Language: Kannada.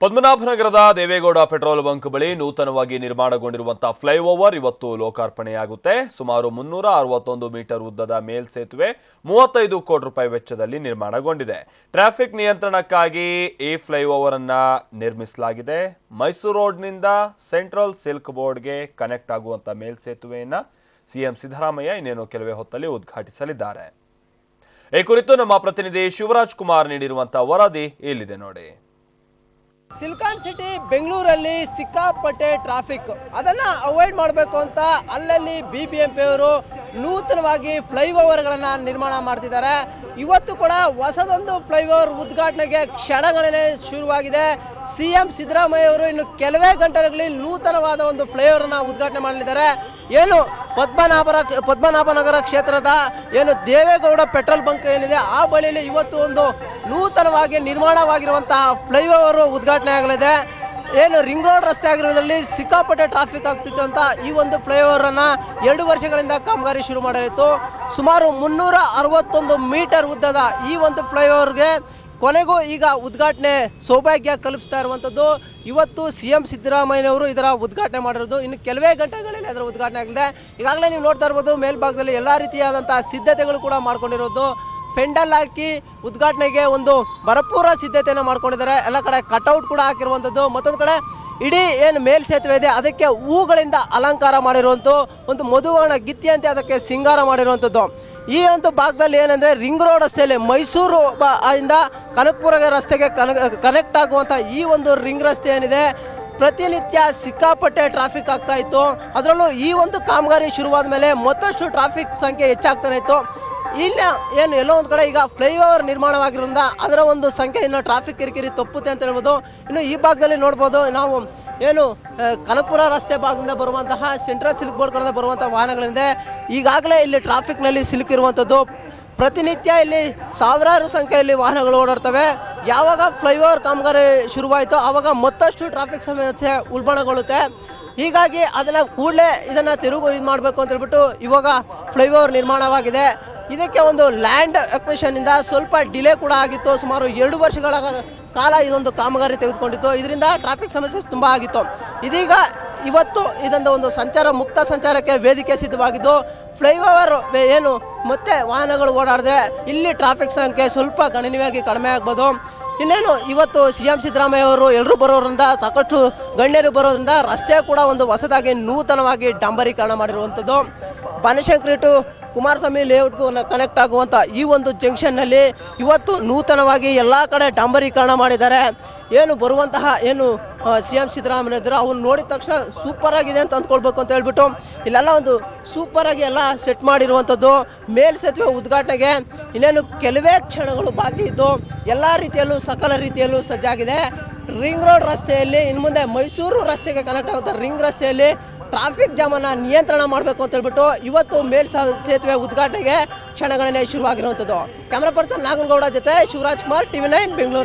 ಪದ್ಮನಾಭನಗರದ ದೇವೇಗೌಡ ಪೆಟ್ರೋಲ್ ಬಂಕ್ ಬಳಿ ನೂತನವಾಗಿ ನಿರ್ಮಾಣಗೊಂಡಿರುವಂತಹ ಫ್ಲೈಓವರ್ ಇವತ್ತು ಲೋಕಾರ್ಪಣೆಯಾಗುತ್ತೆ. ಸುಮಾರು 361 ಮೀಟರ್ ಉದ್ದದ ಮೇಲ್ಸೇತುವೆ 35 ಕೋಟಿ ರೂಪಾಯಿ ವೆಚ್ಚದಲ್ಲಿ ನಿರ್ಮಾಣಗೊಂಡಿದೆ. ಟ್ರಾಫಿಕ್ ನಿಯಂತ್ರಣಕ್ಕಾಗಿ ಈ ಫ್ಲೈಓವರ್ ಅನ್ನು ನಿರ್ಮಿಸಲಾಗಿದೆ. ಮೈಸೂರು ರೋಡ್ನಿಂದ ಸೆಂಟ್ರಲ್ ಸಿಲ್ಕ್ ಬೋರ್ಡ್ಗೆ ಕನೆಕ್ಟ್ ಆಗುವಂತ ಮೇಲ್ಸೇತುವೆಯನ್ನು ಸಿಎಂ ಸಿದ್ದರಾಮಯ್ಯ ಇನ್ನೇನು ಕೆಲವೇ ಹೊತ್ತಲ್ಲಿ ಉದ್ಘಾಟಿಸಲಿದ್ದಾರೆ. ಈ ಕುರಿತು ನಮ್ಮ ಪ್ರತಿನಿಧಿ ಶಿವರಾಜ್ ಕುಮಾರ್ ನೀಡಿರುವಂತಹ ವರದಿ ಇಲ್ಲಿದೆ ನೋಡಿ. ಸಿಲಿಕಾನ್ ಸಿಟಿ ಬೆಂಗಳೂರಲ್ಲಿ ಸಿಕ್ಕಾಪಟ್ಟೆ ಟ್ರಾಫಿಕ್, ಅದನ್ನು ಅವಾಯ್ಡ್ ಮಾಡಬೇಕು ಅಂತ ಅಲ್ಲಲ್ಲಿ BBMP ಅವರು ನೂತನವಾಗಿ ಫ್ಲೈಓವರ್ಗಳನ್ನು ನಿರ್ಮಾಣ ಮಾಡ್ತಿದ್ದಾರೆ. ಇವತ್ತು ಕೂಡ ಹೊಸದೊಂದು ಫ್ಲೈಓವರ್ ಉದ್ಘಾಟನೆಗೆ ಕ್ಷಣಗಣನೆ ಶುರುವಾಗಿದೆ. CM ಸಿದ್ದರಾಮಯ್ಯ ಅವರು ಇನ್ನು ಕೆಲವೇ ಗಂಟೆಗಳಲ್ಲಿ ನೂತನವಾದ ಒಂದು ಫ್ಲೈಓವರನ್ನು ಉದ್ಘಾಟನೆ ಮಾಡಲಿದ್ದಾರೆ. ಏನು ಪದ್ಮನಾಭನಗರ ಕ್ಷೇತ್ರದ ಏನು ದೇವೇಗೌಡ ಪೆಟ್ರೋಲ್ ಬಂಕ್ ಏನಿದೆ ಆ ಬಳಿಯಲ್ಲಿ ಇವತ್ತು ಒಂದು ನೂತನವಾಗಿ ನಿರ್ಮಾಣವಾಗಿರುವಂತಹ ಫ್ಲೈಓವರ್ ಉದ್ಘಾಟನೆ ಆಗಲಿದೆ. ಏನು ರಿಂಗ್ ರೋಡ್ ರಸ್ತೆ ಆಗಿರೋದ್ರಲ್ಲಿ ಸಿಕ್ಕಾಪಟ್ಟೆ ಟ್ರಾಫಿಕ್ ಆಗ್ತಿತ್ತು ಅಂತ ಈ ಒಂದು ಫ್ಲೈಓವರನ್ನು 2 ವರ್ಷಗಳಿಂದ ಕಾಮಗಾರಿ ಶುರು ಮಾಡಲಾಯಿತು. ಸುಮಾರು 361 ಮೀಟರ್ ಉದ್ದದ ಈ ಒಂದು ಫ್ಲೈಓವರ್ಗೆ ಕೊನೆಗೂ ಈಗ ಉದ್ಘಾಟನೆ ಸೌಭಾಗ್ಯ ಕಲ್ಪಿಸ್ತಾ ಇರುವಂಥದ್ದು. ಇವತ್ತು CM ಸಿದ್ದರಾಮಯ್ಯನವರು ಇದರ ಉದ್ಘಾಟನೆ ಮಾಡಿರೋದು. ಇನ್ನು ಕೆಲವೇ ಗಂಟೆಗಳಲ್ಲಿ ಅದರ ಉದ್ಘಾಟನೆ ಆಗಿದೆ. ಈಗಾಗಲೇ ನೀವು ನೋಡ್ತಾ ಇರ್ಬೋದು, ಮೇಲ್ಭಾಗದಲ್ಲಿ ಎಲ್ಲ ರೀತಿಯಾದಂಥ ಸಿದ್ಧತೆಗಳು ಕೂಡ ಮಾಡ್ಕೊಂಡಿರೋದು. ಫೆಂಡಲ್ ಹಾಕಿ ಉದ್ಘಾಟನೆಗೆ ಒಂದು ಭರಪೂರ ಸಿದ್ಧತೆಯನ್ನು ಮಾಡ್ಕೊಂಡಿದ್ದಾರೆ. ಎಲ್ಲ ಕಡೆ ಕಟ್ಔಟ್ ಕೂಡ ಹಾಕಿರುವಂಥದ್ದು. ಮತ್ತೊಂದು ಕಡೆ ಇಡೀ ಏನು ಮೇಲ್ಸೇತುವೆ ಇದೆ ಅದಕ್ಕೆ ಹೂಗಳಿಂದ ಅಲಂಕಾರ ಮಾಡಿರುವಂಥ ಒಂದು ಮಧುವರ್ಣ ಗಿತ್ತಿಯಂತೆ ಅದಕ್ಕೆ ಸಿಂಗಾರ ಮಾಡಿರುವಂಥದ್ದು. ಈ ಒಂದು ಭಾಗದಲ್ಲಿ ಏನಂದರೆ ರಿಂಗ್ ರೋಡ್ ರಸ್ತೆಯಲ್ಲಿ ಮೈಸೂರು ಇಂದ ಕನಕಪುರ ರಸ್ತೆಗೆ ಕನೆಕ್ಟ್ ಆಗುವಂಥ ಈ ಒಂದು ರಿಂಗ್ ರಸ್ತೆ ಏನಿದೆ ಪ್ರತಿನಿತ್ಯ ಸಿಕ್ಕಾಪಟ್ಟೆ ಟ್ರಾಫಿಕ್ ಆಗ್ತಾ ಇತ್ತು. ಅದರಲ್ಲೂ ಈ ಒಂದು ಕಾಮಗಾರಿ ಶುರುವಾದ ಮೇಲೆ ಮತ್ತಷ್ಟು ಟ್ರಾಫಿಕ್ ಸಂಖ್ಯೆ ಹೆಚ್ಚಾಗ್ತಾನೆ ಇತ್ತು. ಇಲ್ಲ ಏನು ಎಲ್ಲೋ ಒಂದು ಕಡೆ ಈಗ ಫ್ಲೈಓವರ್ ನಿರ್ಮಾಣವಾಗಿರೋದ್ರಿಂದ ಅದರ ಒಂದು ಸಂಖ್ಯೆ ಇನ್ನು ಟ್ರಾಫಿಕ್ ಕಿರಿಕಿರಿ ತಪ್ಪುತ್ತೆ ಅಂತ ಹೇಳ್ಬೋದು. ಇನ್ನು ಈ ಭಾಗದಲ್ಲಿ ನೋಡ್ಬೋದು ನಾವು ಏನು ಕನಕಪುರ ರಸ್ತೆ ಭಾಗದಿಂದ ಬರುವಂತಹ ಸೆಂಟ್ರಲ್ ಸಿಲ್ಕ್ ಬೋರ್ಡ್ ಕಡೆಯಿಂದ ಬರುವಂಥ ವಾಹನಗಳಿಂದ ಈಗಾಗಲೇ ಇಲ್ಲಿ ಟ್ರಾಫಿಕ್ನಲ್ಲಿ ಸಿಲುಕಿರುವಂಥದ್ದು. ಪ್ರತಿನಿತ್ಯ ಇಲ್ಲಿ ಸಾವಿರಾರು ಸಂಖ್ಯೆಯಲ್ಲಿ ವಾಹನಗಳು ಓಡಾಡ್ತವೆ. ಯಾವಾಗ ಫ್ಲೈಓವರ್ ಕಾಮಗಾರಿ ಶುರುವಾಯಿತೋ ಆವಾಗ ಮತ್ತಷ್ಟು ಟ್ರಾಫಿಕ್ ಸಮಸ್ಯೆ ಉಲ್ಬಣಗೊಳ್ಳುತ್ತೆ. ಹೀಗಾಗಿ ಅದನ್ನು ಕೂಡಲೇ ಇದನ್ನು ತಿರುಗು ಮಾಡಬೇಕು ಅಂತ ಹೇಳ್ಬಿಟ್ಟು ಇವಾಗ ಫ್ಲೈಓವರ್ ನಿರ್ಮಾಣವಾಗಿದೆ. ಇದಕ್ಕೆ ಒಂದು ಲ್ಯಾಂಡ್ ಅಕ್ವಿಷನ್ನಿಂದ ಸ್ವಲ್ಪ ಡಿಲೇ ಕೂಡ ಆಗಿತ್ತು. ಸುಮಾರು 2 ವರ್ಷಗಳ ಕಾಲ ಇದೊಂದು ಕಾಮಗಾರಿ ತೆಗೆದುಕೊಂಡಿತ್ತು. ಇದರಿಂದ ಟ್ರಾಫಿಕ್ ಸಮಸ್ಯೆ ತುಂಬ ಆಗಿತ್ತು. ಇದೀಗ ಇವತ್ತು ಇದೊಂದು ಮುಕ್ತ ಸಂಚಾರಕ್ಕೆ ವೇದಿಕೆ ಸಿದ್ಧವಾಗಿದ್ದು ಫ್ಲೈಓವರ್ ಏನು ಮತ್ತೆ ವಾಹನಗಳು ಓಡಾಡಿದ್ರೆ ಇಲ್ಲಿ ಟ್ರಾಫಿಕ್ ಸಂಖ್ಯೆ ಸ್ವಲ್ಪ ಗಣನೀಯವಾಗಿ ಕಡಿಮೆ ಆಗ್ಬೋದು. ಇನ್ನೇನು ಇವತ್ತು CM ಸಿದ್ದರಾಮಯ್ಯ ಅವರು ಎಲ್ಲರೂ ಬರೋದ್ರಿಂದ ಸಾಕಷ್ಟು ಗಣ್ಯರು ಬರೋದ್ರಿಂದ ರಸ್ತೆ ಕೂಡ ಒಂದು ಹೊಸದಾಗಿ ನೂತನವಾಗಿ ಡಾಂಬರೀಕರಣ ಮಾಡಿರುವಂಥದ್ದು. ಬನಶಂಕರಿ ಟು ಕುಮಾರಸ್ವಾಮಿ ಲೇಔಟ್ಗೂ ಕನೆಕ್ಟ್ ಆಗುವಂಥ ಈ ಒಂದು ಜಂಕ್ಷನ್ನಲ್ಲಿ ಇವತ್ತು ನೂತನವಾಗಿ ಎಲ್ಲ ಕಡೆ ಡಾಂಬರೀಕರಣ ಮಾಡಿದ್ದಾರೆ. ಏನು ಬರುವಂತಹ ಏನು CM ಸಿದ್ದರಾಮಯ್ಯ ಇದ್ದರು ಅವ್ನು ನೋಡಿದ ತಕ್ಷಣ ಸೂಪರಾಗಿದೆ ಅಂತ ಅಂದ್ಕೊಳ್ಬೇಕು ಅಂತ ಹೇಳ್ಬಿಟ್ಟು ಇಲ್ಲೆಲ್ಲ ಒಂದು ಸೂಪರಾಗಿ ಎಲ್ಲ ಸೆಟ್ ಮಾಡಿರುವಂಥದ್ದು. ಮೇಲ್ಸೇತುವೆ ಉದ್ಘಾಟನೆಗೆ ಇನ್ನೇನು ಕೆಲವೇ ಕ್ಷಣಗಳು ಬಾಕಿ ಇದ್ದು ಎಲ್ಲ ರೀತಿಯಲ್ಲೂ ಸಕಲ ರೀತಿಯಲ್ಲೂ ಸಜ್ಜಾಗಿದೆ. ರಿಂಗ್ ರೋಡ್ ರಸ್ತೆಯಲ್ಲಿ ಇನ್ನು ಮುಂದೆ ಮೈಸೂರು ರಸ್ತೆಗೆ ಕನೆಕ್ಟ್ ಆಗುವಂಥ ರಿಂಗ್ ರಸ್ತೆಯಲ್ಲಿ ಟ್ರಾಫಿಕ್ ಜಾಮನ್ನು ನಿಯಂತ್ರಣ ಮಾಡಬೇಕು ಅಂತ ಹೇಳ್ಬಿಟ್ಟು ಇವತ್ತು ಸೇತುವೆ ಉದ್ಘಾಟನೆಗೆ ಕ್ಷಣಗಣನೆ ಶುರುವಾಗಿರುವಂಥದ್ದು. ಕ್ಯಾಮ್ರಾ ಪರ್ಸನ್ ನಾಗನಗೌಡ ಜೊತೆ ಶಿವರಾಜ್ ಕುಮಾರ್, TV9 ಬೆಂಗಳೂರು.